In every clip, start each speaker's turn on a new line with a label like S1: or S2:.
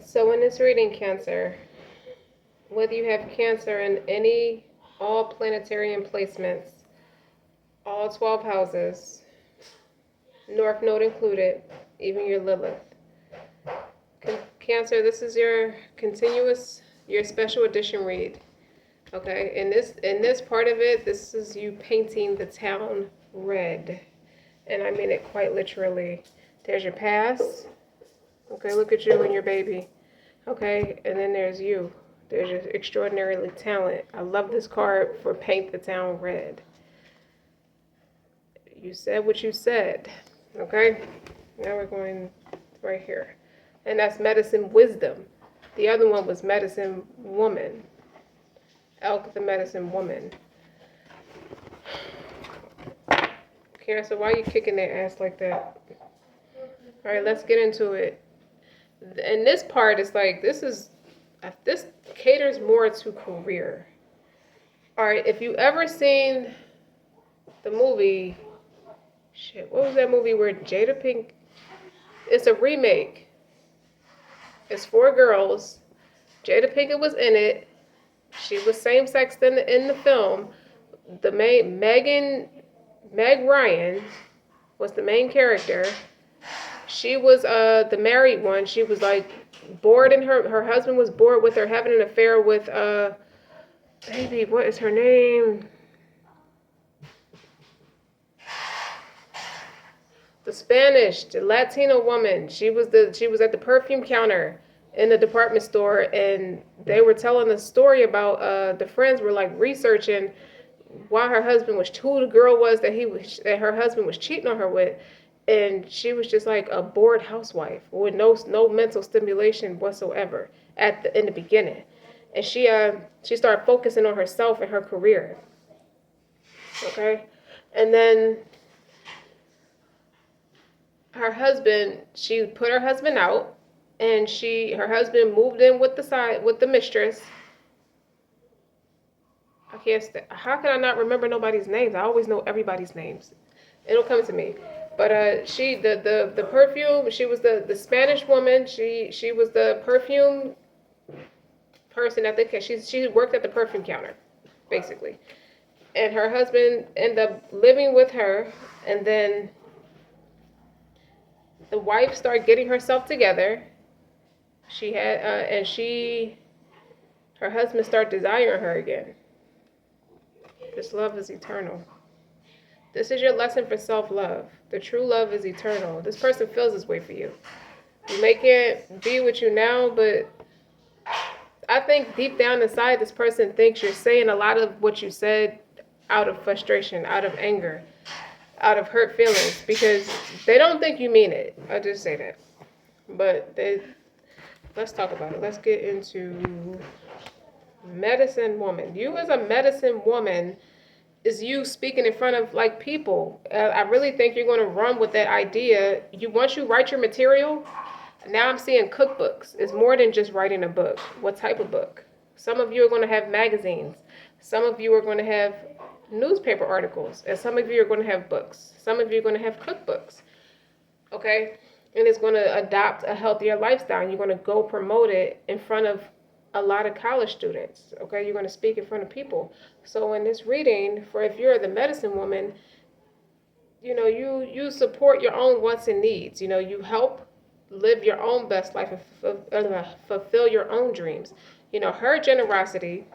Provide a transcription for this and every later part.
S1: So in this reading, Cancer, whether you have Cancer in all planetarian placements, all 12 houses, North Node included, even your Lilith. Cancer, this is your special edition read. Okay, in this part of it, this is you painting the town red. And I mean it quite literally. There's your past. Okay, look at you and your baby. Okay, and then there's you. There's your extraordinarily talent. I love this card for paint the town red. You said what you said. Okay, now we're going right here. And that's medicine wisdom. The other one was medicine woman. Elk the medicine woman. Karen, so why are you kicking their ass like that? All right, let's get into it. And this part is like, this caters more to career. All right, if you ever seen the movie, what was that movie where Jada Pink, it's a remake. It's 4 girls. Jada Pinkett was in it. She was same-sex in the film. The Meg Ryan was the main character. She was the married one. She was like bored, and her husband was bored with her having an affair with baby, what is her name? The Latino woman. She was at the perfume counter in the department store, and they were telling a story about the friends were like researching why her husband was who the girl was that her husband was cheating on her with. And she was just like a bored housewife with no mental stimulation whatsoever in the beginning. And she started focusing on herself and her career. Okay? And then she put her husband out, and her husband moved in with the mistress. How can I not remember nobody's names? I always know everybody's names. It'll come to me. But the perfume, she was the Spanish woman. She was the perfume person at she worked at the perfume counter, basically. And her husband ended up living with her, and then the wife started getting herself together. Her husband started desiring her again. This love is eternal. This is your lesson for self-love. The true love is eternal. This person feels this way for you. You may can't be with you now, but I think deep down inside, this person thinks you're saying a lot of what you said out of frustration, out of anger, out of hurt feelings, because they don't think you mean it. I just say that. But let's talk about it. Let's get into medicine woman. You as a medicine woman is you speaking in front of like people. I really think you're going to run with that idea. Once you write your material, now I'm seeing cookbooks. It's more than just writing a book. What type of book? Some of you are going to have magazines. Some of you are going to have newspaper articles. And some of you are going to have books. Some of you are going to have cookbooks. Okay? And it's going to adopt a healthier lifestyle. And you're going to go promote it in front of a lot of college students. Okay? You're going to speak in front of people. So in this reading, if you're the medicine woman, you support your own wants and needs. You help live your own best life and fulfill your own dreams. Her generosity,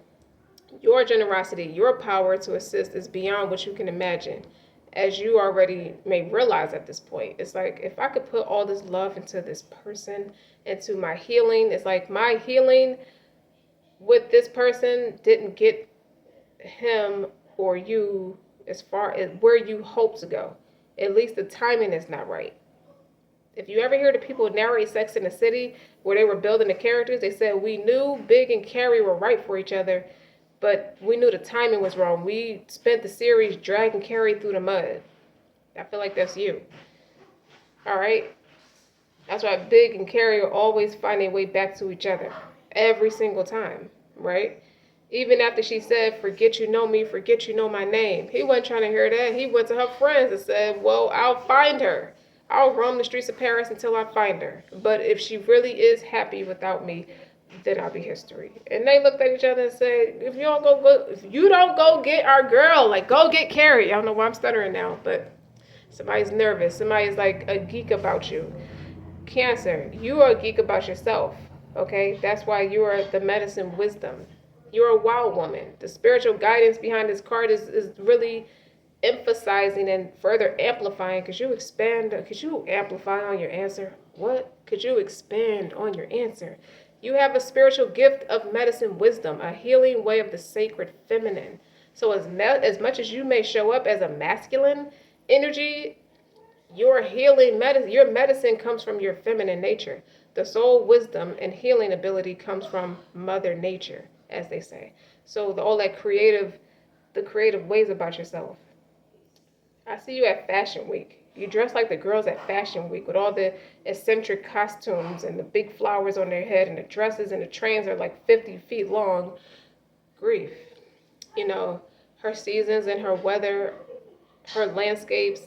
S1: your power to assist is beyond what you can imagine, as you already may realize at this point. It's like, if I could put all this love into this person, into my healing, it's like my healing with this person didn't get him or you as far as where you hope to go. At least the timing is not right. If you ever hear the people narrate Sex in the City, where they were building the characters, they said, we knew Big and Carrie were right for each other, but we knew the timing was wrong. We spent the series dragging Carrie through the mud. I feel like that's you. All right? That's why Big and Carrie are always finding their way back to each other. Every single time, right? Even after she said, forget you know me, forget you know my name. He wasn't trying to hear that. He went to her friends and said, well, I'll find her. I'll roam the streets of Paris until I find her. But if she really is happy without me, then I'll be history. And they looked at each other and said, if you don't go get our girl, like go get Carrie. I don't know why I'm stuttering now, but somebody's nervous. Somebody's like a geek about you. Cancer, you are a geek about yourself. Okay? That's why you are the medicine wisdom. You're a wild woman. The spiritual guidance behind this card is really emphasizing and further amplifying. Could you amplify on your answer? What? Could you expand on your answer? You have a spiritual gift of medicine wisdom, a healing way of the sacred feminine. So as much as you may show up as a masculine energy, your medicine comes from your feminine nature. The soul wisdom and healing ability comes from Mother Nature, as they say. So the creative ways about yourself. I see you at Fashion Week. You dress like the girls at Fashion Week with all the eccentric costumes and the big flowers on their head and the dresses and the trains are like 50 feet long. Grief. You know, her seasons and her weather, her landscapes,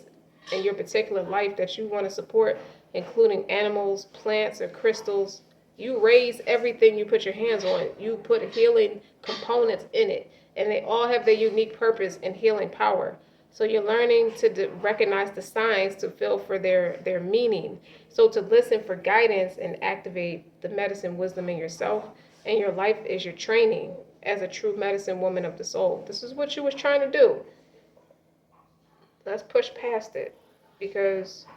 S1: and your particular life that you want to support, including animals, plants, or crystals. You raise everything you put your hands on. You put healing components in it, and they all have their unique purpose and healing power. So you're learning to recognize the signs to feel for their meaning. So to listen for guidance and activate the medicine wisdom in yourself, and your life is your training as a true medicine woman of the soul. This is what you was trying to do. Let's push past it because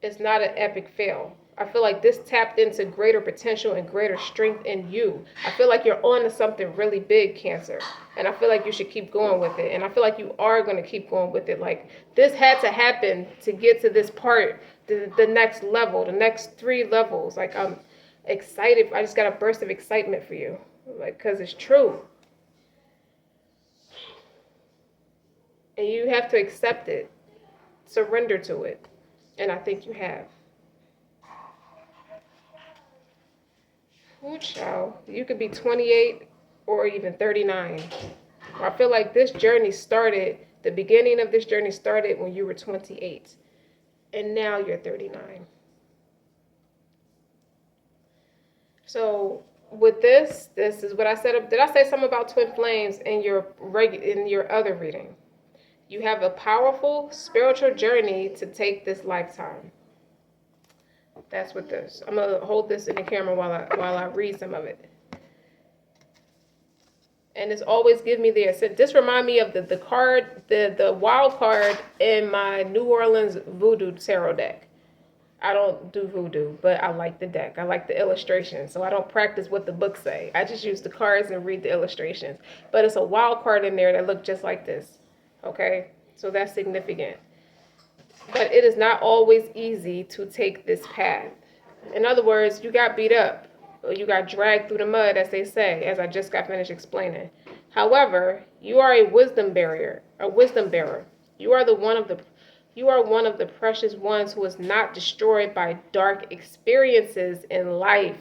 S1: it's not an epic fail. I feel like this tapped into greater potential and greater strength in you. I feel like you're on to something really big, Cancer. And I feel like you should keep going with it. And I feel like you are going to keep going with it. Like, this had to happen to get to this part, the next level, the next 3 levels. Like, I'm excited. I just got a burst of excitement for you. Like, because it's true. And you have to accept it. Surrender to it. And I think you have. Ooh, child. You could be 28 or even 39. I feel like this journey started, the beginning of this journey started when you were 28. And now you're 39. So with this is what I said. Did I say something about twin flames in your other reading? You have a powerful spiritual journey to take this lifetime. That's what this. I'm gonna hold this in the camera while I read some of it. And it's always give me this remind me of the card, the wild card in my New Orleans voodoo tarot deck. I don't do voodoo, but I like the deck. I like the illustrations. So I don't practice what the books say. I just use the cards and read the illustrations. But it's a wild card in there that look just like this. Okay? So that's significant. But it is not always easy to take this path. In other words, you got beat up, or you got dragged through the mud, as they say, as I just got finished explaining. However, you are a wisdom bearer. You are one of the precious ones who is not destroyed by dark experiences in life.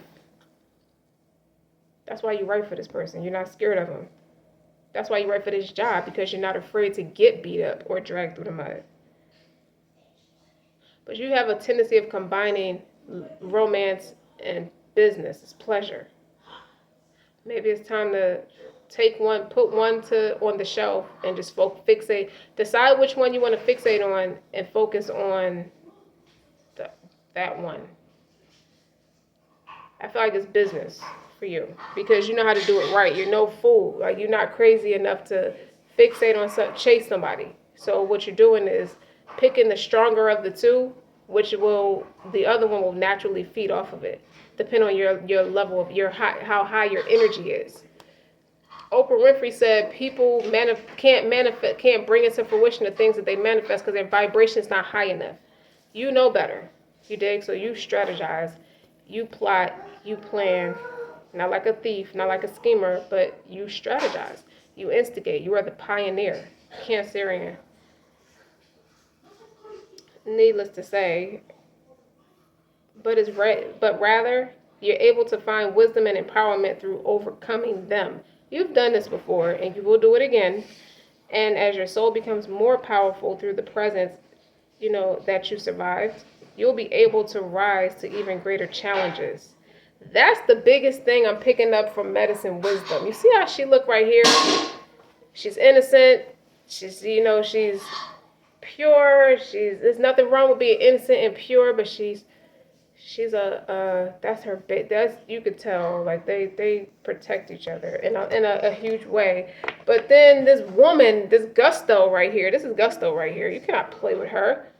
S1: That's why you write for this person. You're not scared of them. That's why you write for this job, because you're not afraid to get beat up or dragged through the mud. But you have a tendency of combining romance and business. It's pleasure. Maybe it's time to put one on the shelf and just decide which one you want to fixate on and focus on that one. I feel like it's business for you because you know how to do it right. You're no fool. Like, you're not crazy enough to fixate on chase somebody. So what you're doing is picking the stronger of the two, the other one will naturally feed off of it, depending on your level of how high your energy is. Oprah Winfrey said people can't bring into fruition the things that they manifest because their vibration is not high enough. You know better, you dig? So you strategize, you plot, you plan, not like a thief, not like a schemer, but you strategize, you instigate. You are the pioneer, Cancerian. Needless to say, but rather you're able to find wisdom and empowerment through overcoming them. You've done this before, and you will do it again. And as your soul becomes more powerful through the presence, that you survived, you'll be able to rise to even greater challenges. That's the biggest thing I'm picking up from medicine wisdom. You see how she look right here? She's innocent. She's pure. There's nothing wrong with being innocent and pure, but she's that's her that's, you could tell, like they protect each other in a huge way. But then this woman, this Gusto right here, this is Gusto right here. You cannot play with her.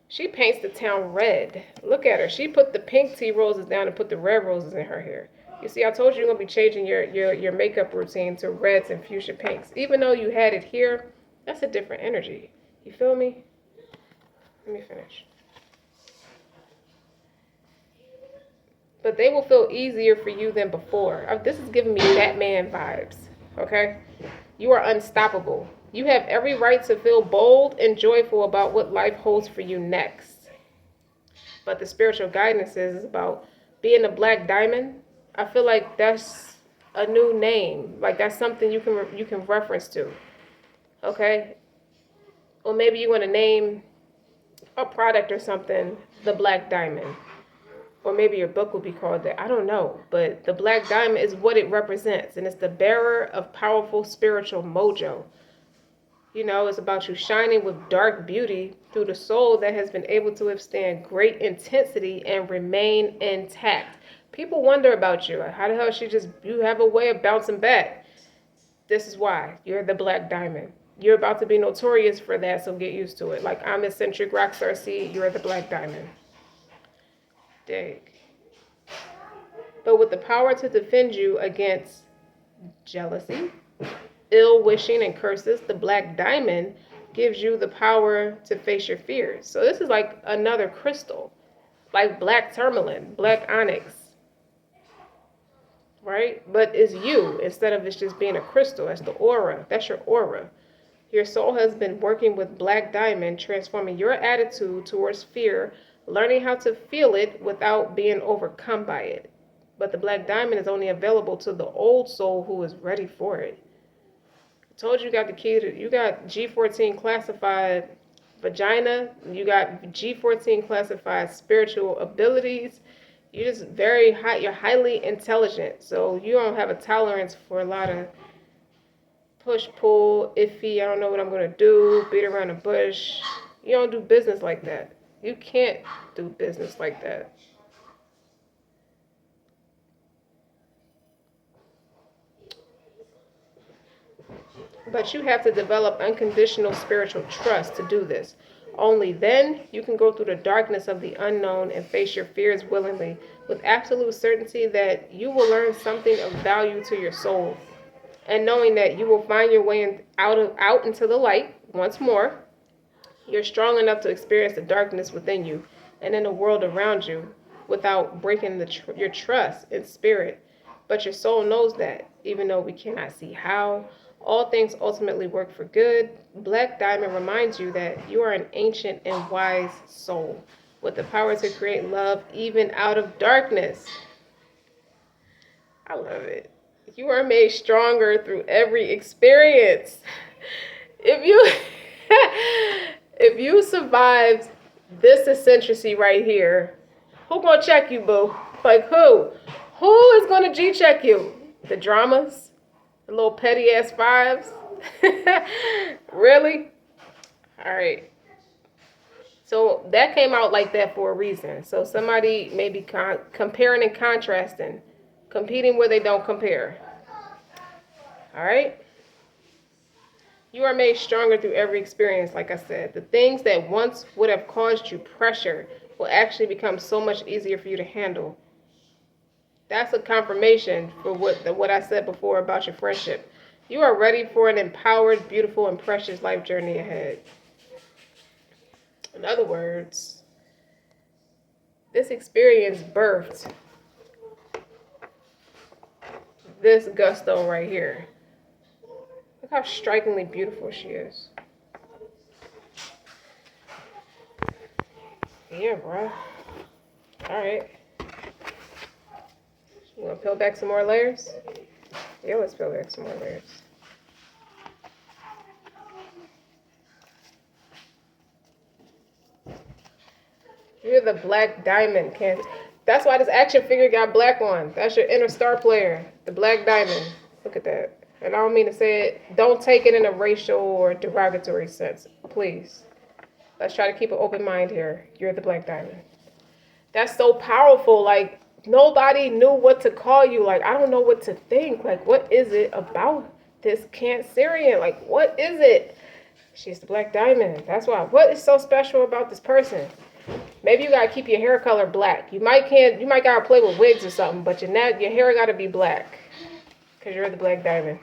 S1: She paints the town red. Look at her. She put the pink tea roses down and put the red roses in her hair. You see, I told you you're gonna be changing your makeup routine to reds and fuchsia pinks. Even though you had it here, that's a different energy. You feel me? Let me finish. But they will feel easier for you than before. This is giving me Batman vibes, okay? You are unstoppable. You have every right to feel bold and joyful about what life holds for you next. But the spiritual guidance is about being a black diamond. I feel like that's a new name. Like that's something you can reference to, okay? Or maybe you want to name a product or something the Black Diamond. Or maybe your book will be called that. I don't know. But the black diamond is what it represents. And it's the bearer of powerful spiritual mojo. It's about you shining with dark beauty through the soul that has been able to withstand great intensity and remain intact. People wonder about you. How the hell you have a way of bouncing back. This is why. You're the black diamond. You're about to be notorious for that, so get used to it. Like I'm eccentric RockStar'Seed, you're the black diamond. Dig. But with the power to defend you against jealousy, ill wishing, and curses, the black diamond gives you the power to face your fears. So this is like another crystal, like black tourmaline, black onyx, right? But it's you instead of it's just being a crystal. That's the aura. That's your aura. Your soul has been working with black diamond, transforming your attitude towards fear, learning how to feel it without being overcome by it. But the black diamond is only available to the old soul who is ready for it. I told you got the key to, you got G14 classified vagina, you got G14 classified spiritual abilities. You're just very high, you're highly intelligent. So you don't have a tolerance for a lot of push, pull, iffy, I don't know what I'm going to do, beat around the bush. You don't do business like that. You can't do business like that. But you have to develop unconditional spiritual trust to do this. Only then you can go through the darkness of the unknown and face your fears willingly, with absolute certainty that you will learn something of value to your soul. And knowing that you will find your way out into the light once more. You're strong enough to experience the darkness within you and in the world around you without breaking your trust in spirit. But your soul knows that, even though we cannot see how, all things ultimately work for good. Black Diamond reminds you that you are an ancient and wise soul with the power to create love even out of darkness. I love it. You are made stronger through every experience. If you survived this eccentricity right here, who gonna check you, boo? Like who? Who is gonna G-check you? The dramas? The little petty ass fives? Really? Alright. So that came out like that for a reason. So somebody may be comparing and contrasting. Competing where they don't compare. Alright? You are made stronger through every experience, like I said. The things that once would have caused you pressure will actually become so much easier for you to handle. That's a confirmation for what I said before about your friendship. You are ready for an empowered, beautiful, and precious life journey ahead. In other words, this experience birthed this Gusto right here. Look how strikingly beautiful she is. Yeah, bro. Alright. You want to peel back some more layers? Yeah, let's peel back some more layers. You're the black diamond, Cancer. That's why this action figure got black on. That's your inner star player, the black diamond. Look at that. And I don't mean to say it. Don't take it in a racial or derogatory sense, please. Let's try to keep an open mind here. You're the black diamond. That's so powerful. Like, nobody knew what to call you. Like, I don't know what to think. Like, what is it about this Cancerian? Like, what is it? She's the black diamond. That's why. What is so special about this person? Maybe you gotta keep your hair color black. You might gotta play with wigs or something, but your hair gotta be black. Because you're the black diamond.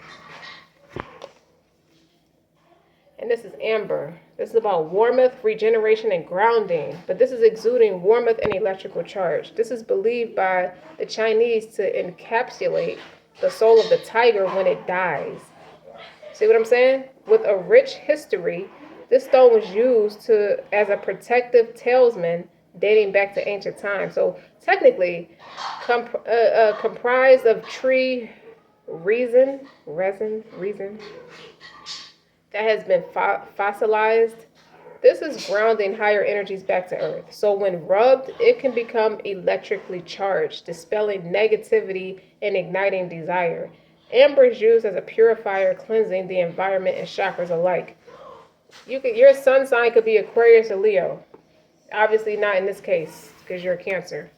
S1: And this is amber. This is about warmth, regeneration, and grounding. But this is exuding warmth and electrical charge. This is believed by the Chinese to encapsulate the soul of the tiger when it dies. See what I'm saying? With a rich history, this stone was used as a protective talisman dating back to ancient times. So technically, comprised of tree resin that has been fossilized. This is grounding higher energies back to earth. So when rubbed, it can become electrically charged, dispelling negativity and igniting desire. Amber is used as a purifier, cleansing the environment and chakras alike. Your sun sign could be Aquarius or Leo. Obviously not in this case, because you're a Cancer.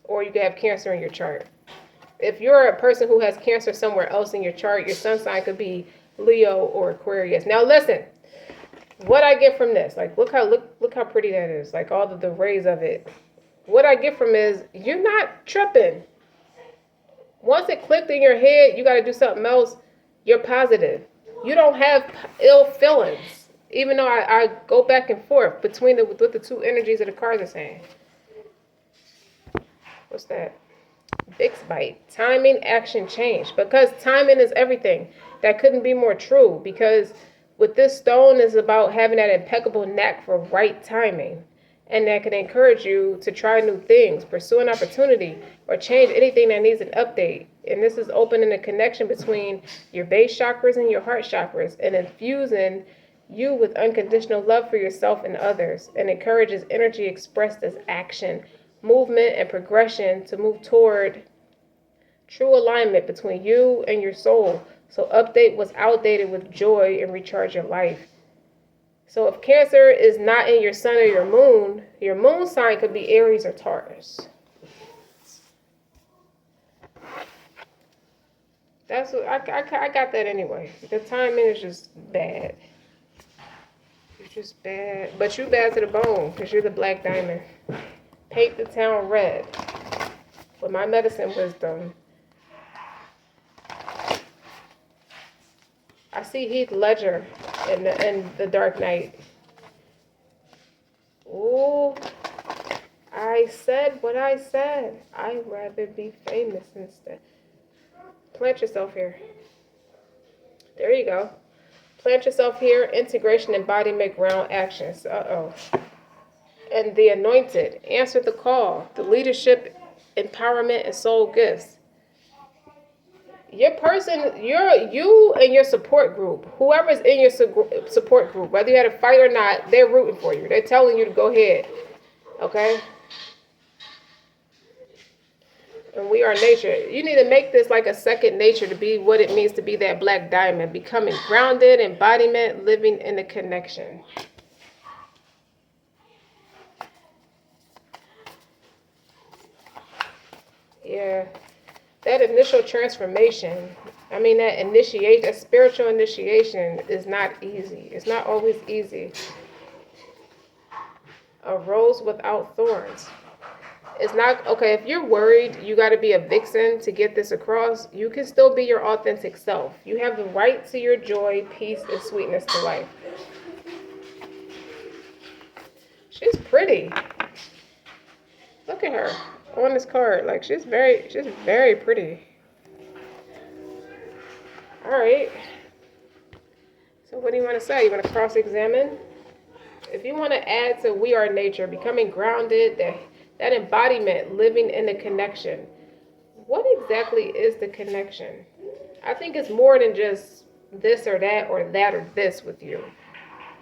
S1: Or you could have Cancer in your chart. If you're a person who has Cancer somewhere else in your chart, your sun sign could be Leo or Aquarius. Now listen, what I get from this, like look how pretty that is, like all the rays of it. What I get from is you're not tripping. Once it clicked in your head, you got to do something else. You're positive. You don't have ill feelings, even though I go back and forth between with the two energies of the cards are saying. What's that? Fixed bite. Timing, action, change. Because timing is everything. That couldn't be more true. Because with this stone is about having that impeccable knack for right timing. And that can encourage you to try new things, pursue an opportunity, or change anything that needs an update. And this is opening a connection between your base chakras and your heart chakras and infusing you with unconditional love for yourself and others, and encourages energy expressed as action, movement, and progression to move toward true alignment between you and your soul. So update what's outdated with joy and recharge your life. So if Cancer is not in your sun or your moon sign could be Aries or Taurus. That's what I got that anyway. The timing is just bad. It's just bad. But you bad to the bone because you're the black diamond. Paint the town red. With my medicine wisdom. I see Heath Ledger in the Dark Knight. Ooh, I said what I said. I'd rather be famous instead. Plant yourself here. There you go. Plant yourself here. Integration, embodiment, ground actions. And the anointed. Answer the call. The leadership, empowerment, and soul gifts. Your person, you and your support group, whoever's in your support group, whether you had a fight or not, they're rooting for you. They're telling you to go ahead. Okay? And we are nature. You need to make this like a second nature to be what it means to be that black diamond. Becoming grounded, embodiment, living in a connection. Yeah. That initial transformation, that spiritual initiation is not easy. It's not always easy. A rose without thorns. It's not, okay, if you're worried you got to be a vixen to get this across, you can still be your authentic self. You have the right to your joy, peace, and sweetness to life. She's pretty. Look at her on this card. Like, she's very pretty. All right. So what do you want to say? You want to cross-examine? If you want to add to We Are Nature, becoming grounded, that embodiment, living in the connection. What exactly is the connection? I think it's more than just this or that or this with you.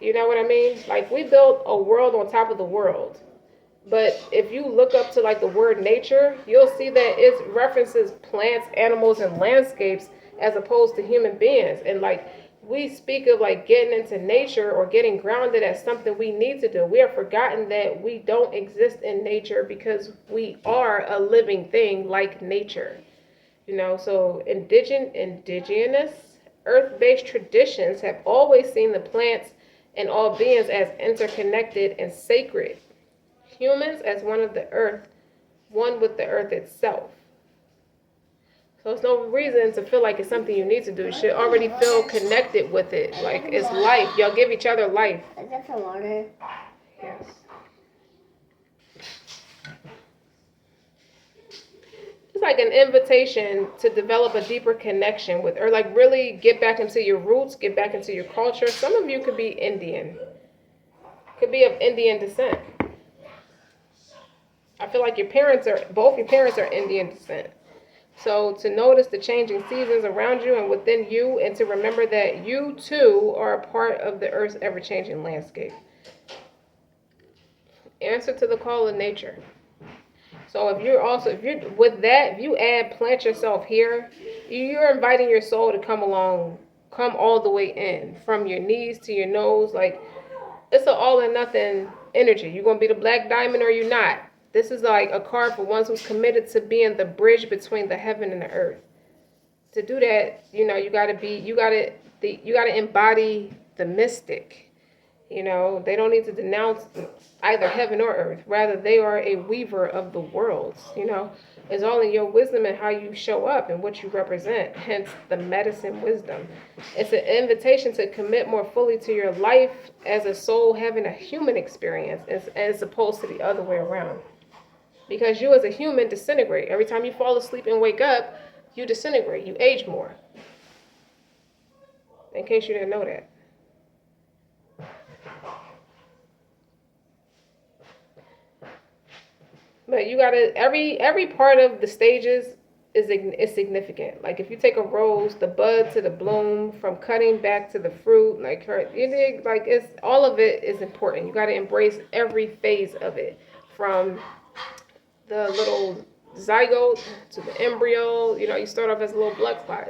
S1: You know what I mean? Like, we built a world on top of the world. But if you look up to like the word nature, you'll see that it references plants, animals, and landscapes as opposed to human beings. And like we speak of like getting into nature or getting grounded as something we need to do. We have forgotten that we don't exist in nature because we are a living thing like nature. So indigenous earth-based traditions have always seen the plants and all beings as interconnected and sacred. Humans as one with the earth itself. So it's no reason to feel like it's something you need to do. You should already feel connected with it. Like it's life. Y'all give each other life.
S2: Is that some water?
S1: Yes. It's like an invitation to develop a deeper connection with, or like really get back into your roots, get back into your culture. Some of you could be Indian, could be of Indian descent. I feel like both your parents are Indian descent. So to notice the changing seasons around you and within you, and to remember that you too are a part of the earth's ever-changing landscape. Answer to the call of nature. So if you add plant yourself here, you're inviting your soul to come all the way in, from your knees to your nose. Like it's an all or nothing energy. You're gonna be the black diamond or you're not. This is like a card for ones who's committed to being the bridge between the heaven and the earth. To do that, you gotta embody the mystic. They don't need to denounce either heaven or earth. Rather, they are a weaver of the worlds. It's all in your wisdom and how you show up and what you represent. Hence, the medicine wisdom. It's an invitation to commit more fully to your life as a soul having a human experience as opposed to the other way around. Because you as a human disintegrate. Every time you fall asleep and wake up, you disintegrate. You age more. In case you didn't know that. But you gotta every part of the stages is significant. Like if you take a rose, the bud to the bloom, from cutting back to the fruit, it's all of it is important. You gotta embrace every phase of it, from the little zygote to the embryo. You start off as a little blood clot.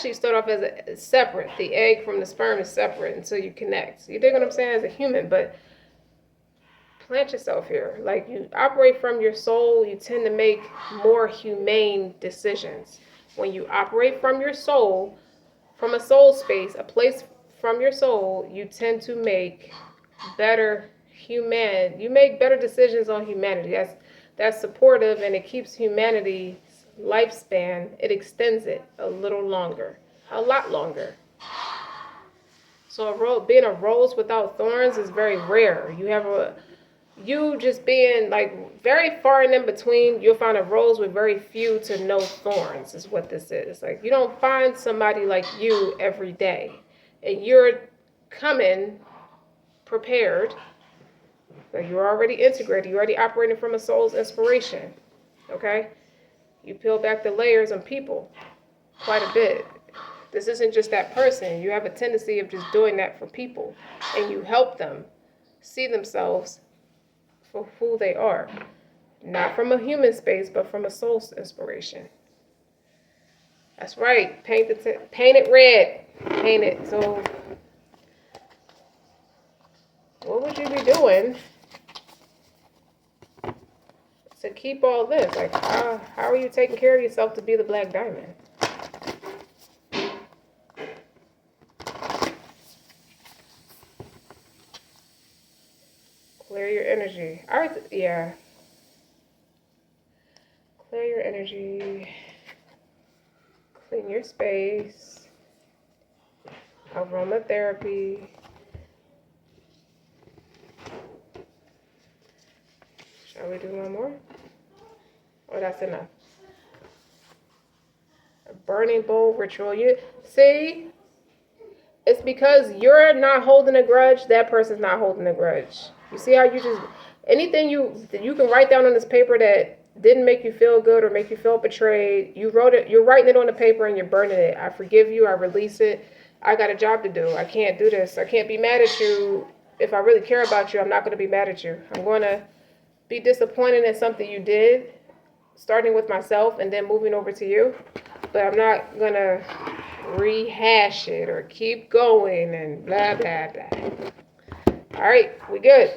S1: You start off as a separate. The egg from the sperm is separate until you connect. So you dig what I'm saying as a human, but plant yourself here. Like you operate from your soul, you tend to make more humane decisions. When you operate from your soul, from a soul space, a place from your soul, you tend to make you make better decisions on humanity. That's supportive, and it keeps humanity's lifespan, it extends it a little longer, a lot longer. So being a rose without thorns is very rare. You just being like very far and in between, you'll find a rose with very few to no thorns is what this is. Like you don't find somebody like you every day. And you're coming prepared. Like you're already integrated. You're already operating from a soul's inspiration. Okay? You peel back the layers on people quite a bit. This isn't just that person. You have a tendency of just doing that for people. And you help them see themselves for who they are. Not from a human space, but from a soul's inspiration. That's right. Paint it red. Paint it. So what would you be doing to keep all this? Like how are you taking care of yourself to be the black diamond? Clear your energy. Yeah. Clear your energy. Clean your space. Aromatherapy. Shall we do one more? Or that's enough? A burning bowl ritual. See? It's because you're not holding a grudge, that person's not holding a grudge. You see how anything you can write down on this paper that didn't make you feel good or make you feel betrayed, you're writing it on the paper and you're burning it. I forgive you, I release it. I got a job to do. I can't do this. I can't be mad at you. If I really care about you, I'm not going to be mad at you. I'm going to be disappointed in something you did, starting with myself and then moving over to you. But I'm not going to rehash it or keep going and blah, blah, blah. All right, we good.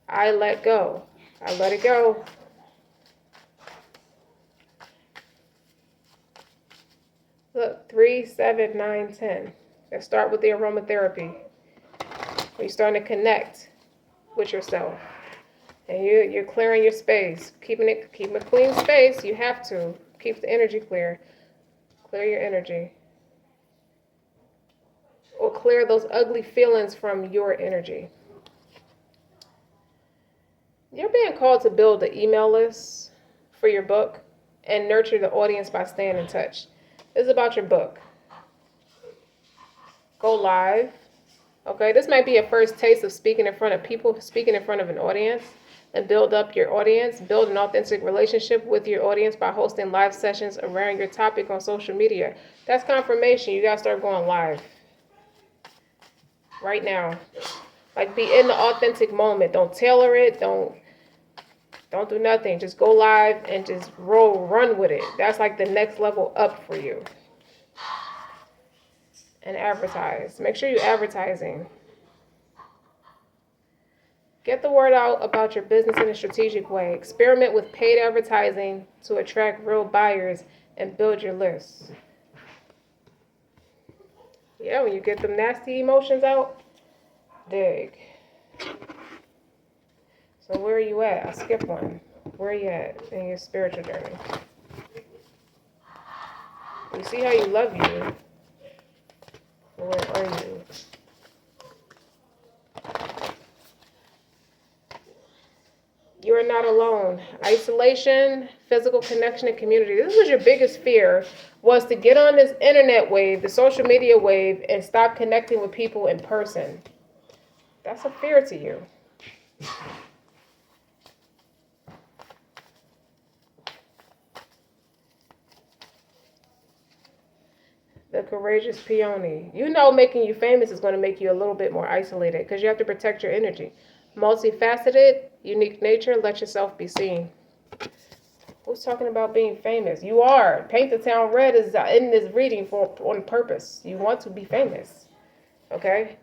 S1: I let go. I let it go. Look, 3, 7, 9, 10. Let's start with the aromatherapy. You're starting to connect with yourself. And you're clearing your space. Keeping a clean space. You have to. Keep the energy clear. Clear your energy. Or clear those ugly feelings from your energy. You're being called to build an email list for your book and nurture the audience by staying in touch. This is about your book. Go live. Okay, this might be a first taste of speaking in front of people, speaking in front of an audience, and build up your audience. Build an authentic relationship with your audience by hosting live sessions around your topic on social media. That's confirmation. You gotta start going live right now. Like, be in the authentic moment. Don't tailor it. Don't do nothing. Just go live and just run with it. That's like the next level up for you. And advertise. Make sure you're advertising. Get the word out about your business in a strategic way. Experiment with paid advertising to attract real buyers and build your list. Yeah, when you get them nasty emotions out, dig. So where are you at? I skipped one. Where are you at in your spiritual journey? You see how you love you. Where are you? You are not alone. Isolation, physical connection, and community. This was your biggest fear, was to get on this internet wave, the social media wave, and stop connecting with people in person. That's a fear to you. The courageous peony. You know making you famous is going to make you a little bit more isolated because you have to protect your energy. Multifaceted, unique nature, let yourself be seen. Who's talking about being famous? You are. Paint the Town Red is in this reading on purpose. You want to be famous. Okay?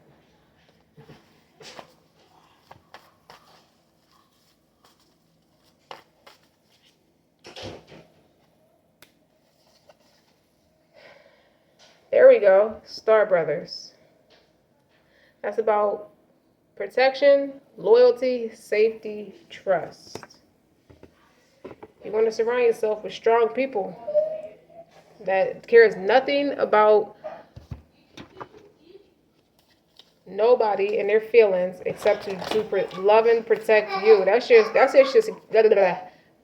S1: There we go. Star Brothers. That's about protection, loyalty, safety, trust. You want to surround yourself with strong people that cares nothing about nobody and their feelings except to love and protect you.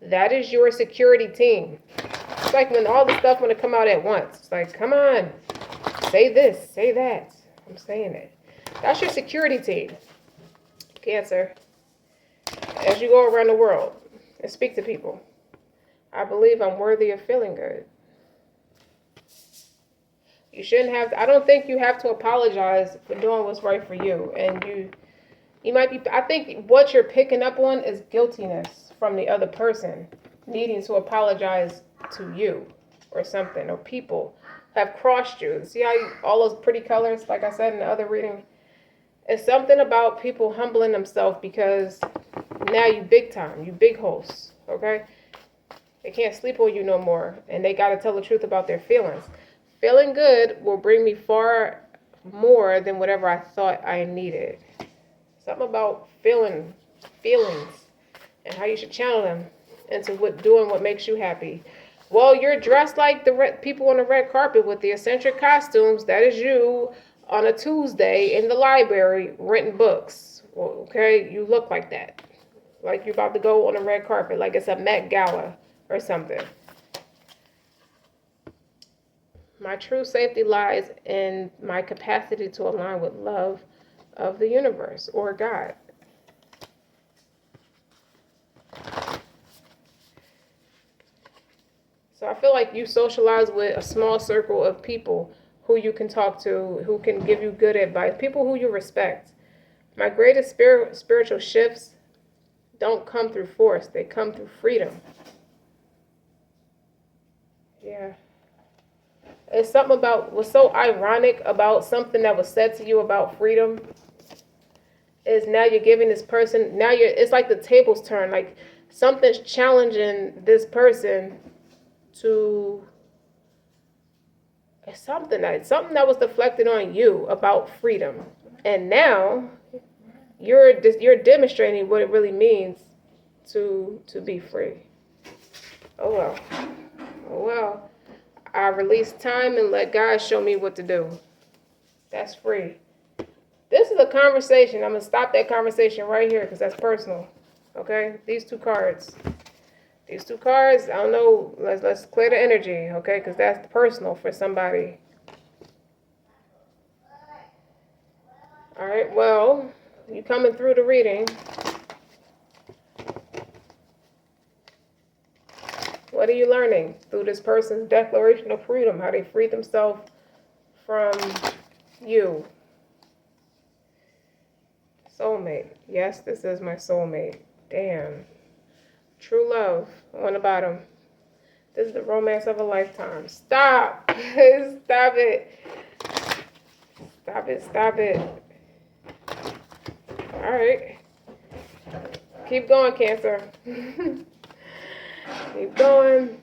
S1: That is your security team. It's like when all the stuff want to come out at once. It's like, come on, say this, say that. I'm saying it. That's your security team. Cancer. As you go around the world and speak to people, I believe I'm worthy of feeling good. You shouldn't have to, I don't think you have to apologize for doing what's right for you. And you might be, I think what you're picking up on is guiltiness from the other person needing to apologize to you or something, or people have crossed you. See how all those pretty colors, like I said in the other reading, it's something about people humbling themselves because now you big time, you big host, okay? They can't sleep on you no more, and they got to tell the truth about their feelings. Feeling good will bring me far more than whatever I thought I needed. Something about feelings and how you should channel them into doing what makes you happy. Well, you're dressed like the people on the red carpet with the eccentric costumes. That is you on a Tuesday in the library renting books. Well, okay, you look like that. Like you're about to go on a red carpet, like it's a Met Gala or something. My true safety lies in my capacity to align with love of the universe or God. So I feel like you socialize with a small circle of people who you can talk to, who can give you good advice, people who you respect. My greatest spiritual shifts don't come through force. They come through freedom. Yeah. It's something about what's so ironic about something that was said to you about freedom is now you're giving this person, now it's like the tables turn. Like something's challenging this person to something that was deflected on you about freedom. And now you're demonstrating what it really means to be free. Oh well. Oh well. I release time and let God show me what to do. That's free. This is a conversation. I'm going to stop that conversation right here because that's personal. Okay? These two cards. I don't know. Let's clear the energy, okay? Because that's personal for somebody. All right, well, you coming through the reading. What are you learning through this person's declaration of freedom? How they freed themselves from you. Soulmate. Yes, this is my soulmate. Damn. True love on the bottom. This is the romance of a lifetime. Stop. Stop it. Stop it. All right. Keep going, Cancer. Keep going.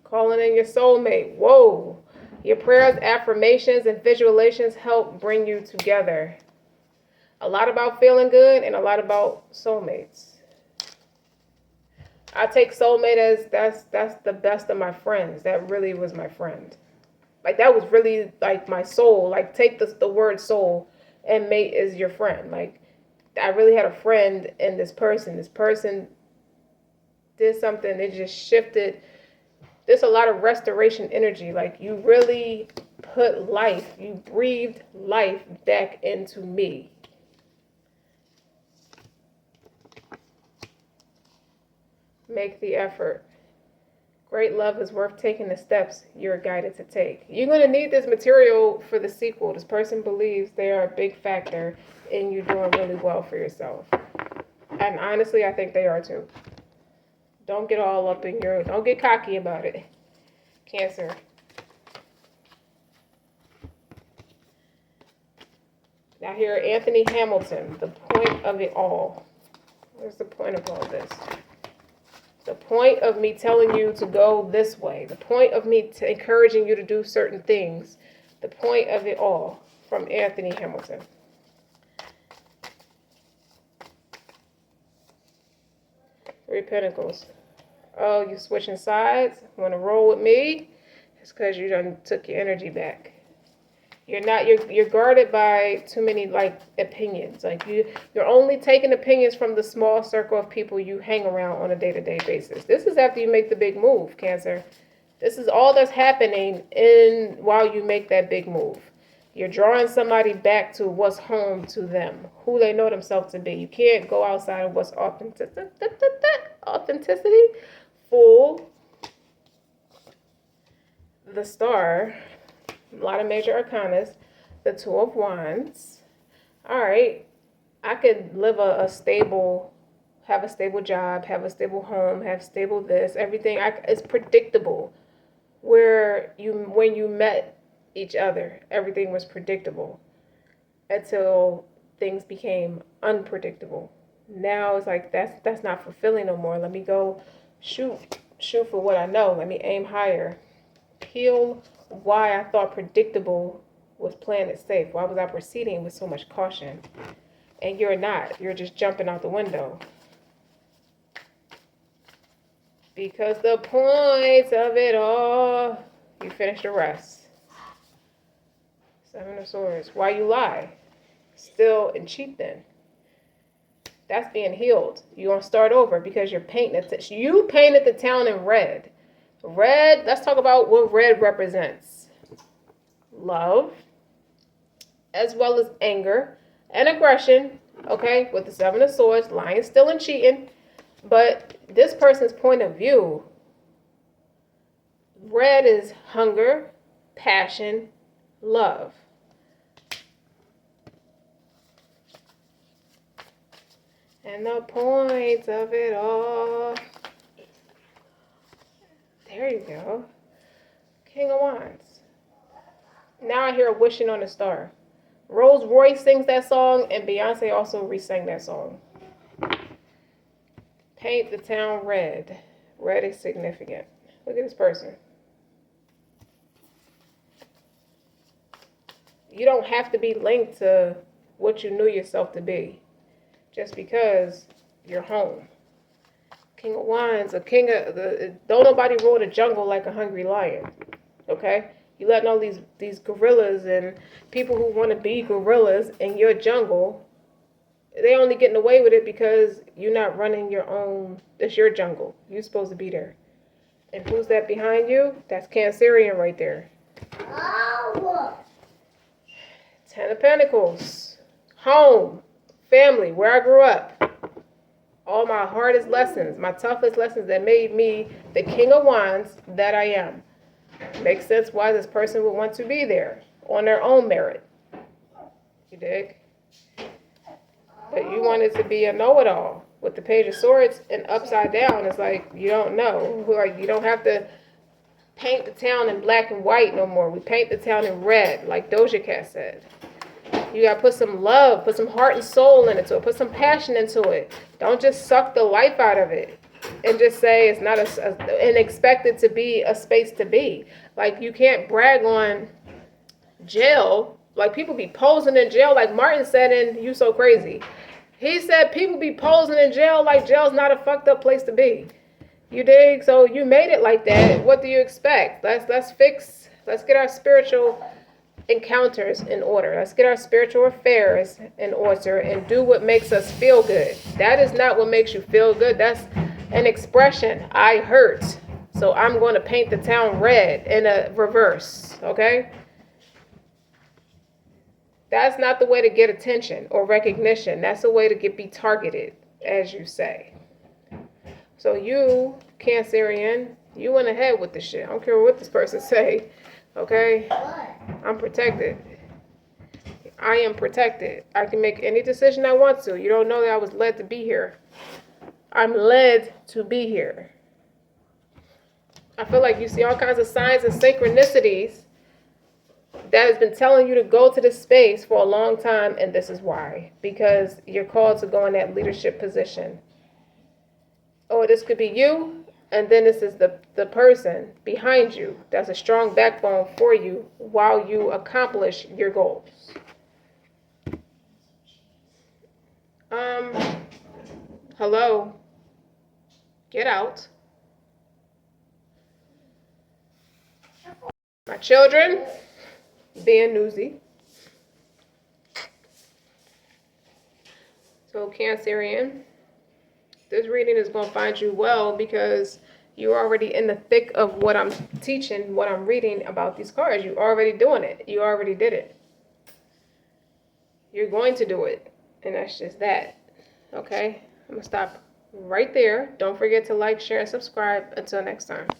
S1: Calling in your soulmate. Whoa. Your prayers, affirmations, and visualizations help bring you together. A lot about feeling good and a lot about soulmates. I take soulmate as that's the best of my friends. That really was my friend. Like that was really like my soul. Like take the word soul and mate is your friend. Like I really had a friend in this person. This person did something. It just shifted. There's a lot of restoration energy. Like you really put life, you breathed life back into me. Make the effort. Great love is worth taking the steps you're guided to take. You're going to need this material for the sequel. This person believes they are a big factor in you doing really well for yourself. And honestly, I think they are too. Don't get all up in don't get cocky about it. Cancer. Now here, Anthony Hamilton, the point of it all. Where's the point of all this? The point of me telling you to go this way. The point of me encouraging you to do certain things. The point of it all. From Anthony Hamilton. Three Pentacles. Oh, you switching sides? Want to roll with me? It's because you done took your energy back. You're guarded by too many like opinions. Like you're only taking opinions from the small circle of people you hang around on a day-to-day basis. This is after you make the big move, Cancer. This is all that's happening while you make that big move. You're drawing somebody back to what's home to them, who they know themselves to be. You can't go outside of what's authenticity. Fool. The Star. A lot of major arcanas. The Two of Wands. All right. I could live have a stable job, have a stable home, have stable this, everything. It's predictable. When you met each other, everything was predictable until things became unpredictable. Now it's like that's not fulfilling no more. Let me go shoot for what I know. Let me aim higher. Peel why I thought predictable was playing it safe. Why was I proceeding with so much caution? And you're not. You're just jumping out the window. Because the point of it all, you finish the rest. Seven of Swords. Why you lie? Still and cheat then. That's being healed. You're going to start over because you're painting it. You painted the town in red. Red, let's talk about what red represents. Love, as well as anger and aggression, okay, with the Seven of Swords, lying, stealing, cheating. But this person's point of view, red is hunger, passion, love. And the point of it all. There you go. King of Wands. Now I hear Wishing on a Star. Rose Royce sings that song, and Beyonce also re-sang that song. Paint the town red. Red is significant. Look at this person. You don't have to be linked to what you knew yourself to be just because you're home. King of Wands, don't nobody rule the jungle like a hungry lion, okay? You letting all these gorillas and people who want to be gorillas in your jungle, they only getting away with it because you're not running your own, it's your jungle. You're supposed to be there. And who's that behind you? That's Cancerian right there. Ten of Pentacles. Home. Family. Where I grew up. All my hardest lessons, my toughest lessons that made me the King of Wands that I am. Makes sense why this person would want to be there on their own merit. You dig? But you wanted to be a know-it-all. With the Page of Swords and upside down, it's like you don't know. Like you don't have to paint the town in black and white no more. We paint the town in red, like Doja Cat said. You gotta put some love, put some heart and soul into it, put some passion into it. Don't just suck the life out of it and just say it's not and expect it to be a space to be. Like you can't brag on jail. Like people be posing in jail, like Martin said in You So Crazy. He said people be posing in jail like jail's not a fucked up place to be. You dig? So you made it like that. What do you expect? Let's get our spiritual encounters in order. Let's get our spiritual affairs in order and do what makes us feel good. That is not what makes you feel good. That's an expression. I hurt, so I'm going to paint the town red in a reverse. Okay? That's not the way to get attention or recognition. That's the way to be targeted, as you say. So you, Cancerian, you went ahead with the shit. I don't care what this person say. Okay? I'm protected. I am protected. I can make any decision I want to. You don't know that I was led to be here. I'm led to be here. I feel like you see all kinds of signs and synchronicities that has been telling you to go to this space for a long time, and this is why. Because you're called to go in that leadership position. Or this could be you. And then this is the person behind you that's a strong backbone for you while you accomplish your goals. Hello. Get out. My children being newsy. So Cancerian, this reading is going to find you well because you're already in the thick of what I'm teaching, what I'm reading about these cards. You're already doing it. You already did it. You're going to do it. And that's just that. Okay? I'm going to stop right there. Don't forget to like, share, and subscribe. Until next time.